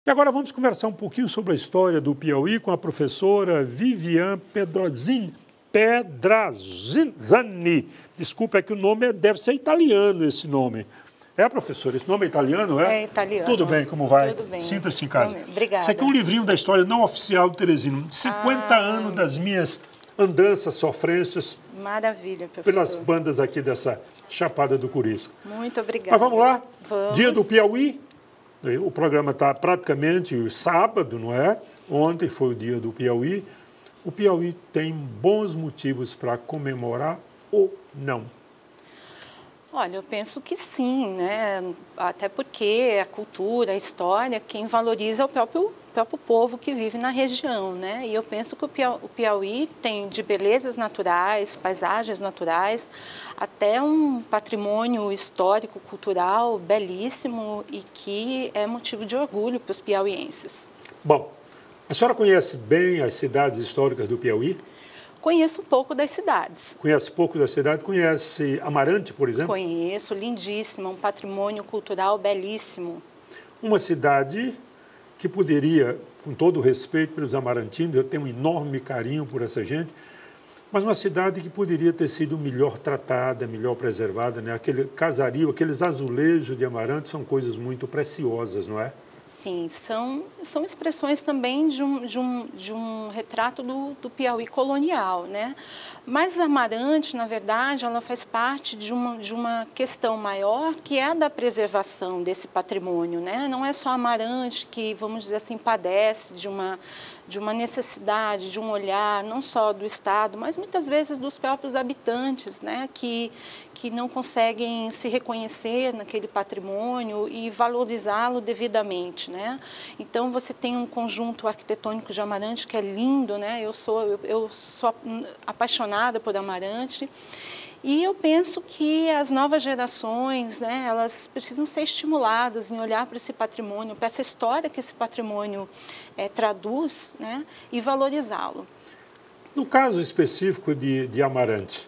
E agora vamos conversar um pouquinho sobre a história do Piauí com a professora Viviane Pedrazini. Desculpa, é que o nome deve ser italiano, esse nome. É, professora? Esse nome é italiano, é? É italiano. Tudo bem, como vai? Tudo bem. Sinta-se em casa. Obrigada. Isso aqui é um livrinho da história não oficial do Teresino. 50 anos das minhas andanças, sofrências. Maravilha, professor. Pelas bandas aqui dessa Chapada do Curisco. Muito obrigada. Mas vamos lá? Vamos. Dia do Piauí. O programa está praticamente sábado, não é? Ontem foi o dia do Piauí. O Piauí tem bons motivos para comemorar ou não? Olha, eu penso que sim, né? Até porque a cultura, a história, quem valoriza é o próprio povo que vive na região, né? E eu penso que o Piauí tem de belezas naturais, paisagens naturais, até um patrimônio histórico, cultural belíssimo e que é motivo de orgulho para os piauienses. Bom, a senhora conhece bem as cidades históricas do Piauí? Conheço um pouco das cidades. Conhece pouco da cidade? Conhece Amarante, por exemplo? Conheço, lindíssima, um patrimônio cultural belíssimo. Uma cidade que poderia, com todo o respeito pelos amarantinos, eu tenho um enorme carinho por essa gente, mas uma cidade que poderia ter sido melhor tratada, melhor preservada, né? Aquele casario, aqueles azulejos de Amarante são coisas muito preciosas, não é? Sim, são expressões também de um retrato do Piauí colonial, né? Mas Amarante, na verdade, ela faz parte de uma questão maior, que é a da preservação desse patrimônio, né? Não é só Amarante que, vamos dizer assim, padece de uma necessidade, de um olhar, não só do Estado, mas muitas vezes dos próprios habitantes, né? Que não conseguem se reconhecer naquele patrimônio e valorizá-lo devidamente, né? Então, você tem um conjunto arquitetônico de Amarante que é lindo, né? Eu sou apaixonada por Amarante. E eu penso que as novas gerações, né, elas precisam ser estimuladas em olhar para esse patrimônio, para essa história que esse patrimônio traduz, né, e valorizá-lo. No caso específico de Amarante,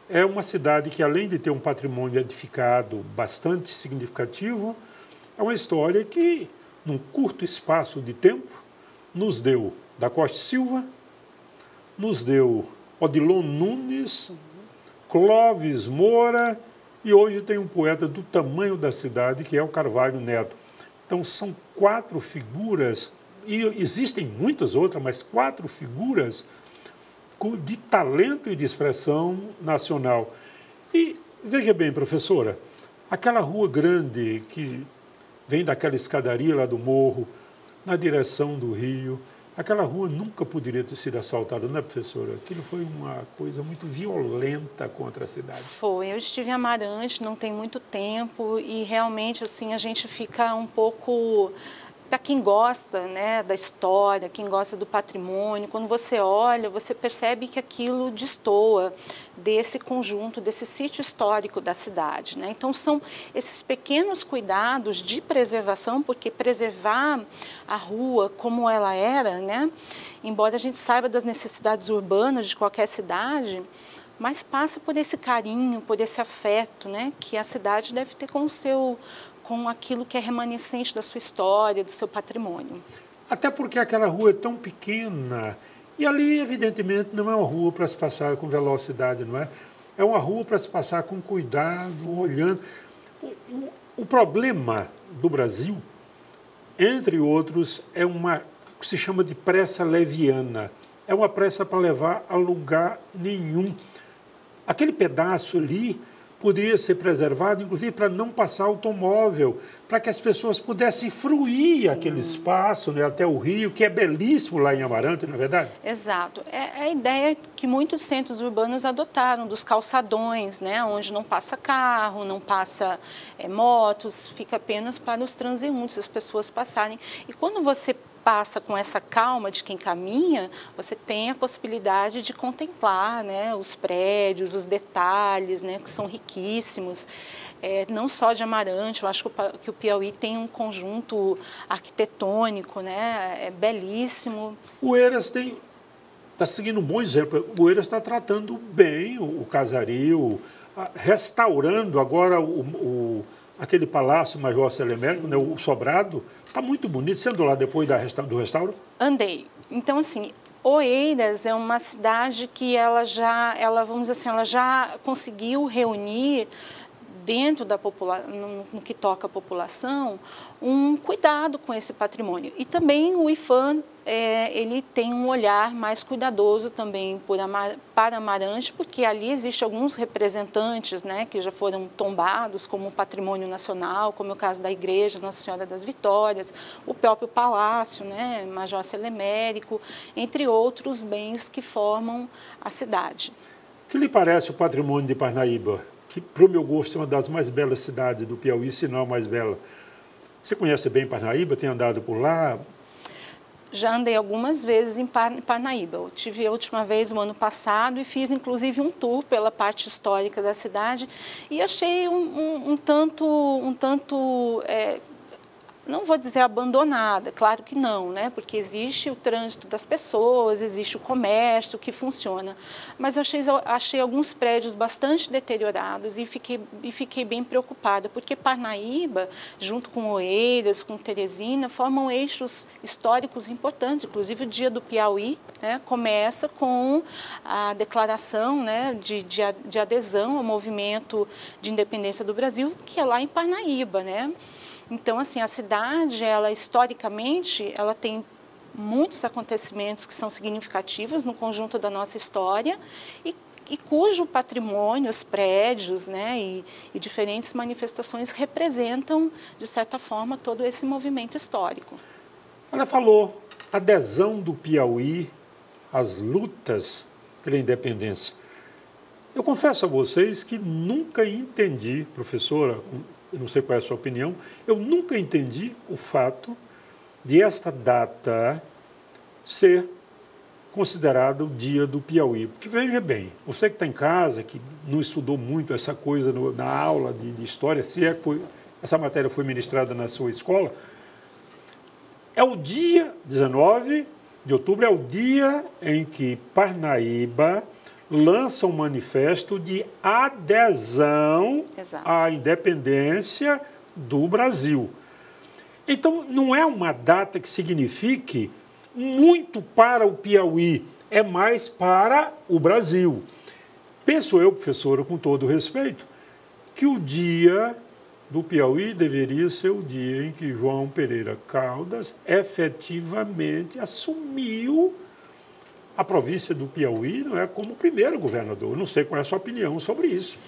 é uma cidade que, além de ter um patrimônio edificado bastante significativo, é uma história que, num curto espaço de tempo, nos deu Da Costa Silva, nos deu Odilon Nunes, Clóvis Moura, e hoje tem um poeta do tamanho da cidade, que é o Carvalho Neto. Então, são 4 figuras, e existem muitas outras, mas 4 figuras de talento e de expressão nacional. E, veja bem, professora, aquela rua grande que vem daquela escadaria lá do morro, na direção do rio, aquela rua nunca poderia ter sido asfaltada, não é, professora? Aquilo foi uma coisa muito violenta contra a cidade. Foi. Eu estive em Amarante, não tem muito tempo, e realmente assim a gente fica um pouco... Para quem gosta, né, da história, quem gosta do patrimônio, quando você olha, você percebe que aquilo destoa desse conjunto, desse sítio histórico da cidade, né? Então, são esses pequenos cuidados de preservação, porque preservar a rua como ela era, né, embora a gente saiba das necessidades urbanas de qualquer cidade, mas passa por esse carinho, por esse afeto, né, que a cidade deve ter com aquilo que é remanescente da sua história, do seu patrimônio. Até porque aquela rua é tão pequena, e ali, evidentemente, não é uma rua para se passar com velocidade, não é? É uma rua para se passar com cuidado, sim, olhando. O problema do Brasil, entre outros, é uma que se chama de pressa leviana. É uma pressa para levar a lugar nenhum. Aquele pedaço ali poderia ser preservado, inclusive para não passar automóvel, para que as pessoas pudessem fruir, sim, aquele espaço, né, até o rio, que é belíssimo lá em Amarante, não é verdade? Exato. É a ideia que muitos centros urbanos adotaram, dos calçadões, né, onde não passa carro, não passa motos, fica apenas para os transeuntes, as pessoas passarem. E quando você passa com essa calma de quem caminha, você tem a possibilidade de contemplar, né, os prédios, os detalhes, né, que são riquíssimos, não só de Amarante. Eu acho que o Piauí tem um conjunto arquitetônico, né, belíssimo. O Eiras está seguindo um bom exemplo. O Eiras está tratando bem o casario, restaurando agora aquele Palácio Major Selemérico, né, o Sobrado, está muito bonito. Você andou lá depois do restauro? Andei. Então, assim, Oeiras é uma cidade que vamos dizer assim, ela já conseguiu reunir dentro da população, no que toca a população, um cuidado com esse patrimônio. E também o IPHAN, ele tem um olhar mais cuidadoso também para Amarante, porque ali existem alguns representantes, né, que já foram tombados como patrimônio nacional, como é o caso da Igreja Nossa Senhora das Vitórias, o próprio Palácio, né, Major Selemérico, entre outros bens que formam a cidade. O que lhe parece o patrimônio de Parnaíba? Que, para o meu gosto, é uma das mais belas cidades do Piauí, se não a mais bela. Você conhece bem Parnaíba? Tem andado por lá? Já andei algumas vezes em Parnaíba. Eu tive a última vez no ano passado e fiz, inclusive, um tour pela parte histórica da cidade e achei um tanto não vou dizer abandonada, claro que não, né? Porque existe o trânsito das pessoas, existe o comércio que funciona. Mas eu achei alguns prédios bastante deteriorados e fiquei bem preocupada, porque Parnaíba, junto com Oeiras, com Teresina, formam eixos históricos importantes. Inclusive, o Dia do Piauí, né, começa com a declaração, né, de adesão ao movimento de independência do Brasil, que é lá em Parnaíba, né? Então, assim, a cidade, ela historicamente, ela tem muitos acontecimentos que são significativos no conjunto da nossa história e cujo patrimônio, os prédios, né, e diferentes manifestações representam, de certa forma, todo esse movimento histórico. Ela falou adesão do Piauí às lutas pela independência. Eu confesso a vocês que nunca entendi, professora, eu não sei qual é a sua opinião, eu nunca entendi o fato de esta data ser considerada o dia do Piauí. Porque, veja bem, você que está em casa, que não estudou muito essa coisa na aula de história, se é que essa matéria foi ministrada na sua escola, é o dia 19 de outubro, é o dia em que Parnaíba lança um manifesto de adesão à independência do Brasil. Então, não é uma data que signifique muito para o Piauí, é mais para o Brasil. Penso eu, professora, com todo respeito, que o dia do Piauí deveria ser o dia em que João Pereira Caldas efetivamente assumiu a província do Piauí, não é, como primeiro governador. Não sei qual é a sua opinião sobre isso.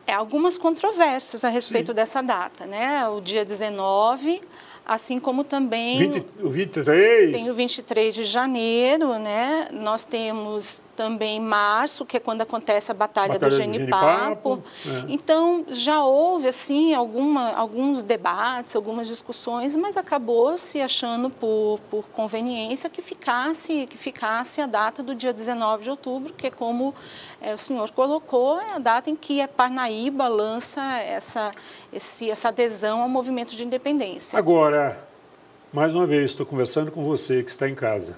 Algumas controvérsias a respeito dessa data, né? O dia 19, assim como também o 23. Tem o 23 de janeiro, né? Nós temos também março, que é quando acontece a Batalha do Genipapo. Então, já houve, assim, alguns debates, algumas discussões, mas acabou se achando por conveniência que ficasse a data do dia 19 de outubro, que é como o senhor colocou, é a data em que a Parnaíba lança essa adesão ao movimento de independência. Agora, mais uma vez, estou conversando com você que está em casa.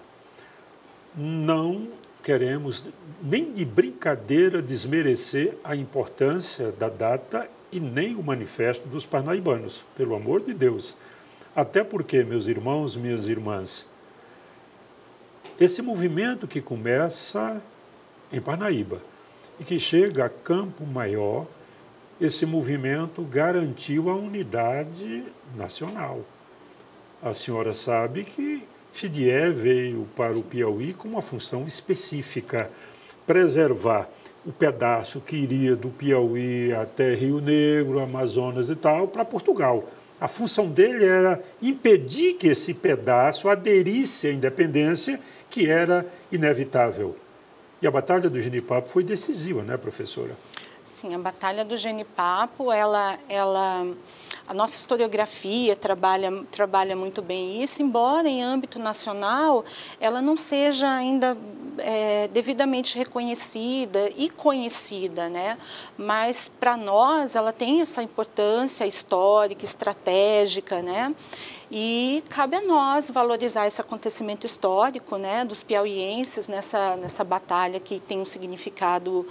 Não queremos nem de brincadeira desmerecer a importância da data e nem o manifesto dos parnaibanos, pelo amor de Deus. Até porque, meus irmãos, minhas irmãs, esse movimento que começa em Parnaíba e que chega a Campo Maior, esse movimento garantiu a unidade nacional. A senhora sabe que Fidié veio para o Piauí com uma função específica, preservar o pedaço que iria do Piauí até Rio Negro, Amazonas e tal, para Portugal. A função dele era impedir que esse pedaço aderisse à independência, que era inevitável. E a Batalha do Genipapo foi decisiva, né, professora? Sim, a Batalha do Genipapo, a nossa historiografia trabalha muito bem isso, embora em âmbito nacional ela não seja ainda devidamente reconhecida e conhecida, né? Mas para nós ela tem essa importância histórica, estratégica, né? E cabe a nós valorizar esse acontecimento histórico, né, dos piauienses nessa batalha que tem um significado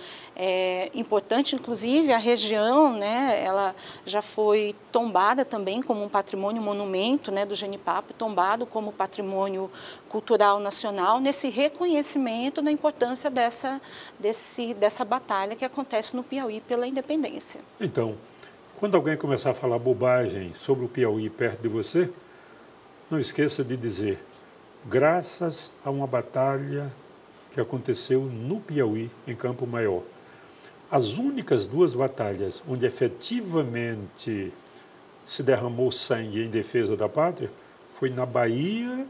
importante. Inclusive, a região, né, ela já foi tombada também como um patrimônio monumento, né, do Genipapo, tombado como patrimônio cultural nacional, nesse reconhecimento da importância dessa batalha que acontece no Piauí pela independência. Então, quando alguém começar a falar bobagem sobre o Piauí perto de você, não esqueça de dizer, graças a uma batalha que aconteceu no Piauí, em Campo Maior. As únicas duas batalhas onde efetivamente se derramou sangue em defesa da pátria foi na Bahia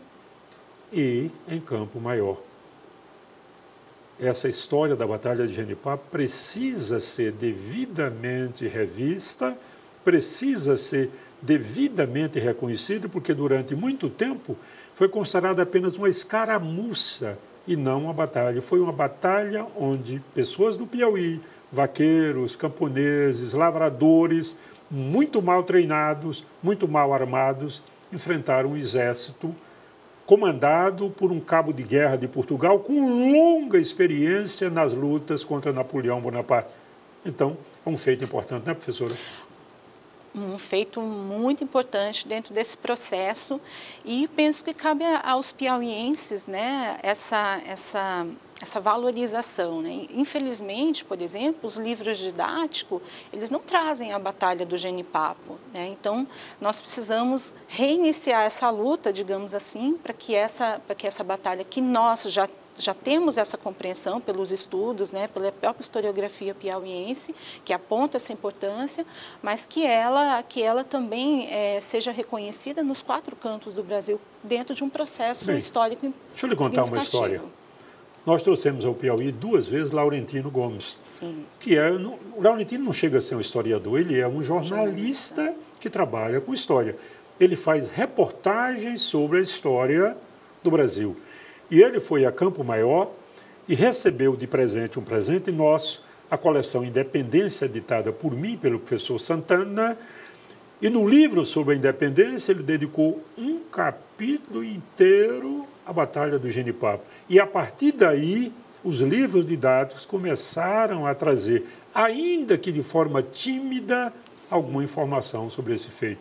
e em Campo Maior. Essa história da Batalha de Genipapo precisa ser devidamente revista, precisa ser devidamente reconhecida, porque durante muito tempo foi considerada apenas uma escaramuça e não uma batalha. Foi uma batalha onde pessoas do Piauí, vaqueiros, camponeses, lavradores, muito mal treinados, muito mal armados, enfrentaram um exército comandado por um cabo de guerra de Portugal com longa experiência nas lutas contra Napoleão Bonaparte. Então, é um feito importante, né, professora? Um feito muito importante dentro desse processo, e penso que cabe aos piauienses, né, essa valorização, né? Infelizmente, por exemplo, os livros didáticos, eles não trazem a Batalha do Genipapo, né? Então, nós precisamos reiniciar essa luta, digamos assim, para que essa batalha, que nós já temos essa compreensão pelos estudos, né, pela própria historiografia piauiense, que aponta essa importância, mas que ela também seja reconhecida nos 4 cantos do Brasil, dentro de um processo histórico significativo. Deixa eu lhe contar uma história. Nós trouxemos ao Piauí 2 vezes Laurentino Gomes. Sim. O Laurentino não chega a ser um historiador, ele é um jornalista que trabalha com história. Ele faz reportagens sobre a história do Brasil. E ele foi a Campo Maior e recebeu de presente, um presente nosso, a coleção Independência, editada por mim e pelo professor Santana. E no livro sobre a independência, ele dedicou um capítulo inteiro à Batalha do Genipapo. E, a partir daí, os livros didáticos começaram a trazer, ainda que de forma tímida, alguma informação sobre esse feito.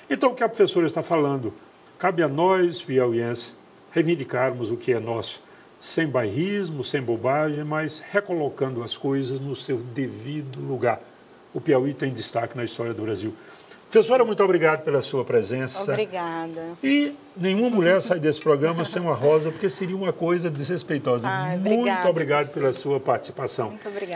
Então, o que a professora está falando? Cabe a nós, piauienses, reivindicarmos o que é nosso, sem bairrismo, sem bobagem, mas recolocando as coisas no seu devido lugar. O Piauí tem destaque na história do Brasil. Professora, muito obrigado pela sua presença. Obrigada. E nenhuma mulher sai desse programa sem uma rosa, porque seria uma coisa desrespeitosa. Muito obrigado pela sua participação. Muito obrigada.